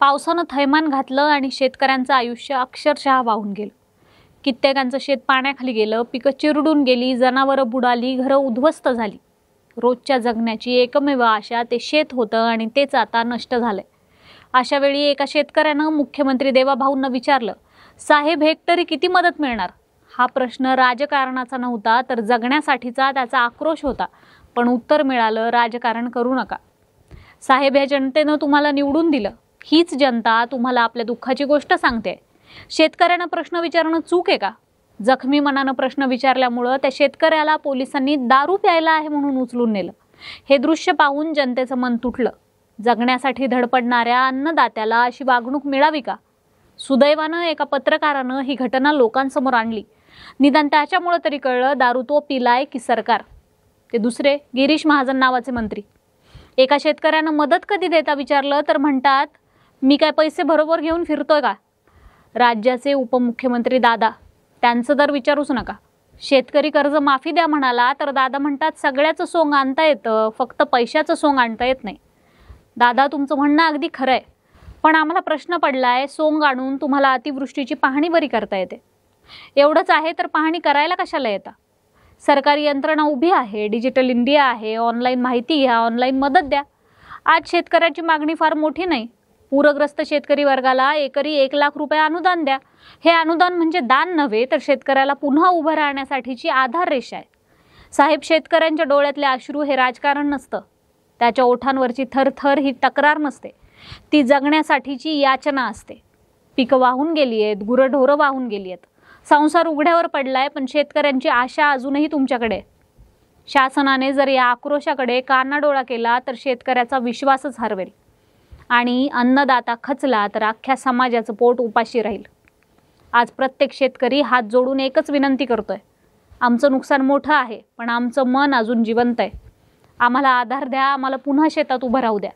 पावसानं थैमान घातलं आणि शेतकऱ्यांचं आयुष्य अक्षरशः वाहून गेलं। कित्येकांचं शेत पाण्याखाली गेलं, पिकं चिरडून गेली, जनावरं बुडाली, घरं उद्ध्वस्त झाली। रोजच्या जगण्याची एकमेव आशा ते शेत होतं आणि तेच आता नष्ट झालंय। अशा वेळी एका शेतकऱ्यानं मुख्यमंत्री देवाभाऊंना विचारलं, साहेब हेक्टरी किती मदत मिळणार? हा प्रश्न राजकारणाचा नव्हता तर जगण्यासाठीचा त्याचा आक्रोश होता। पण उत्तर मिळालं, राजकारण करू नका साहेब, या जनतेनं तुम्हाला निवडून दिलं, हीच जनता तुम्हाला आपल्या दुःखाची गोष्ट सांगते। शेतकऱ्यानं प्रश्न विचारणं चूक आहे का? जखमी मनानं प्रश्न विचारल्यामुळं त्या शेतकऱ्याला पोलिसांनी दारू प्यायला आहे म्हणून उचलून नेलं। हे दृश्य पाहून जनतेचं मन तुटलं। जगण्यासाठी धडपडणाऱ्या अन्नदात्याला अशी वागणूक मिळावी का? सुदैवानं एका पत्रकारानं ही घटना लोकांसमोर आणली। निदान त्याच्यामुळे तरी कळलं, दारू तो पिलाय की सरकार। ते दुसरे गिरीश महाजन नावाचे मंत्री। एका शेतकऱ्यानं मदत कधी देता विचारलं तर म्हणतात, मी काय पैसे बरोबर घेऊन फिरतोय का? राज्याचे उपमुख्यमंत्री दादा, त्यांचं तर विचारूच नका। शेतकरी कर्ज माफी द्या म्हणाला तर दादा म्हणतात, सगळ्याचं सोंग आणता येतं, फक्त पैशाचं सोंग आणता येत नाही। दादा, तुमचं म्हणणं अगदी खरं आहे, पण आम्हाला प्रश्न पडलाय, सोंग आणून तुम्हाला अतिवृष्टीची पाहणी बरी करता येते। एवढंच आहे तर पाहणी करायला कशाला येता? सरकारी यंत्रणा उभी आहे, डिजिटल इंडिया आहे, ऑनलाईन माहिती घ्या, ऑनलाईन मदत द्या। आज शेतकऱ्याची मागणी फार मोठी नाही। पूरग्रस्त शेतकरी वर्गाला एकरी 1 लाख रुपये अनुदान द्या। हे अनुदान म्हणजे दान नव्हे तर शेतकऱ्याला पुन्हा उभं राहण्यासाठीची आधार रेषा आहे। साहेब, शेतकऱ्यांच्या डोळ्यातले अश्रू हे राजकारण नसतं, त्याच्या ओठांवरची थरथर ही तक्रार नसते, ती जगण्यासाठीची याचना असते। पिकं वाहून गेली आहेत, गुरंढोरं वाहून गेली आहेत, संसार उघड्यावर पडलाय, पण शेतकऱ्यांची आशा अजूनही तुमच्याकडे। शासनाने जर या आक्रोशाकडे कानाडोळा केला तर शेतकऱ्याचा विश्वासच हरवेल आणि अन्नदाता खचला तर अख्ख्या समाजाचं पोट उपाशी राहील। आज प्रत्येक शेतकरी हात जोडून एकच विनंती करतोय, आमचं नुकसान मोठं आहे पण आमचं मन अजून जिवंत आहे। आम्हाला आधार द्या, आम्हाला पुन्हा शेतात उभं राहू द्या।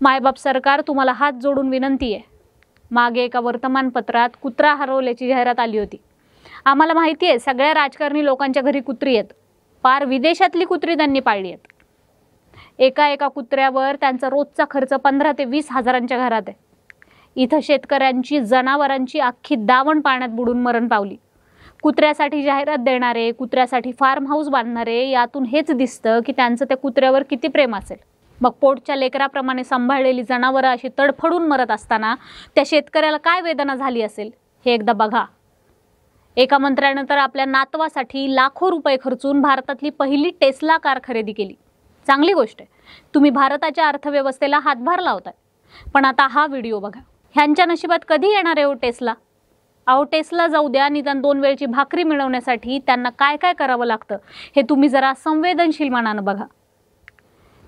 मायबाप सरकार, तुम्हाला हात जोडून विनंती आहे। मागे एका वर्तमानपत्रात कुत्रा हरवल्याची जाहिरात आली होती। आम्हाला माहिती आहे, सगळ्या राजकारणी लोकांच्या घरी कुत्री आहेत, पार विदेशातली कुत्री त्यांनी पाळली आहेत। एका कुत्र्यावर त्यांचा रोजचा खर्च 15 ते 20 हजारांच्या घरात आहे। इथं शेतकऱ्यांची, जनावरांची अख्खी दावण पाण्यात बुडून मरण पावली। कुत्र्यासाठी जाहिरात देणारे, कुत्र्यासाठी फार्म हाऊस बांधणारे, यातून हेच दिसतं की त्यांचं त्या कुत्र्यावर किती प्रेम असेल। मग पोटच्या लेकराप्रमाणे सांभाळलेली जनावरं अशी तडफडून मरत असताना त्या शेतकऱ्याला काय वेदना झाली असेल हे एकदा बघा। एका मंत्र्यानं तर आपल्या नातवासाठी लाखो रुपये खर्चून भारतातली पहिली टेस्ला कार खरेदी केली। चांगली गोष्ट आहे, तुम्ही भारताच्या अर्थव्यवस्थेला हातभार लावताय। पण आता हा व्हिडिओ बघा, ह्यांच्या नशिबात कधी येणार आहे टेस्ला? अहो, टेस्ला जाऊ द्या, निदान 2 वेळची भाकरी मिळवण्यासाठी त्यांना काय काय करावं लागतं हे तुम्ही जरा संवेदनशील मनानं बघा।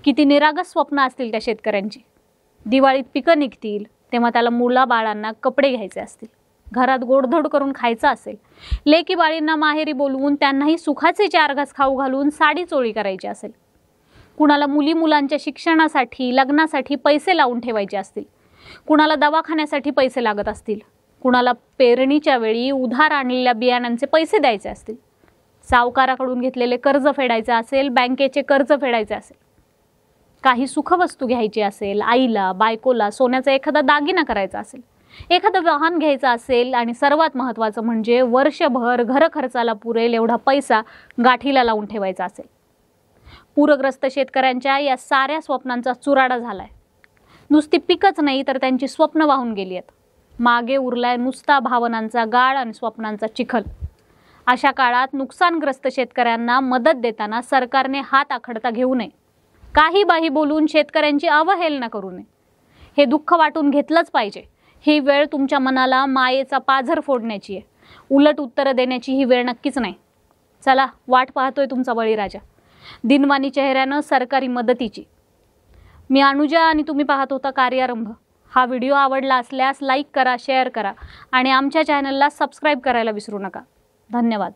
किती निरागस स्वप्न असतील त्या शेतकऱ्यांची। दिवाळीत पिकं निघतील तेव्हा त्याला मुलाबाळांना कपडे घ्यायचे असतील, घरात गोडधोड करून खायचं असेल, लेकी बाळींना माहेरी बोलवून त्यांनाही सुखाचे 4 घास खाऊ घालून साडी चोळी करायची असेल, कुणाला मुलांच्या शिक्षणासाठी, लग्नासाठी पैसे लावून ठेवायचे असतील, कुणाला दवाखान्यासाठी पैसे लागत असतील, कुणाला पेरणीच्या वेळी उधार आणलेल्या बियाण्यांचे पैसे द्यायचे असतील, सावकाराकडून घेतलेले कर्ज फेडायचे असेल, बँकेचे कर्ज फेडायचे असेल, काही सुखवस्तू घ्यायची असेल, आईला, बायकोला सोन्याचा एखादा दागिना करायचा असेल, एखादं वाहन घ्यायचं असेल आणि सर्वात महत्त्वाचं म्हणजे वर्षभर घर खर्चाला पुरेल एवढा पैसा गाठीला लावून ठेवायचा असेल। पूरग्रस्त शेतकऱ्यांच्या या साऱ्या स्वप्नांचा चुराडा झालाय। नुसती पिकच नाही तर त्यांची स्वप्न वाहून गेली आहेत। मागे उरलाय नुसता भावनांचा गाळ आणि स्वप्नांचा चिखल। अशा काळात नुकसानग्रस्त शेतकऱ्यांना मदत देताना सरकारने हात आखडता घेऊ नये, काही बाही बोलून शेतकऱ्यांची अवहेलना करू नये। हे दुःख वाटून घेतलंच पाहिजे। ही वेळ तुमच्या मनाला मायेचा पाझर फोडण्याची आहे, उलट उत्तर देण्याची ही वेळ नक्कीच नाही। चला, वाट पाहतोय तुमचा बळीराजा, दिनवाणी चेहऱ्यानं सरकारी मदतीची। मी अनुजा आणि तुम्ही पाहत होता कार्यारंभ। हा व्हिडिओ आवडला असल्यास लाईक करा, शेअर करा आणि आमच्या चॅनलला सबस्क्राईब करायला विसरू नका। धन्यवाद।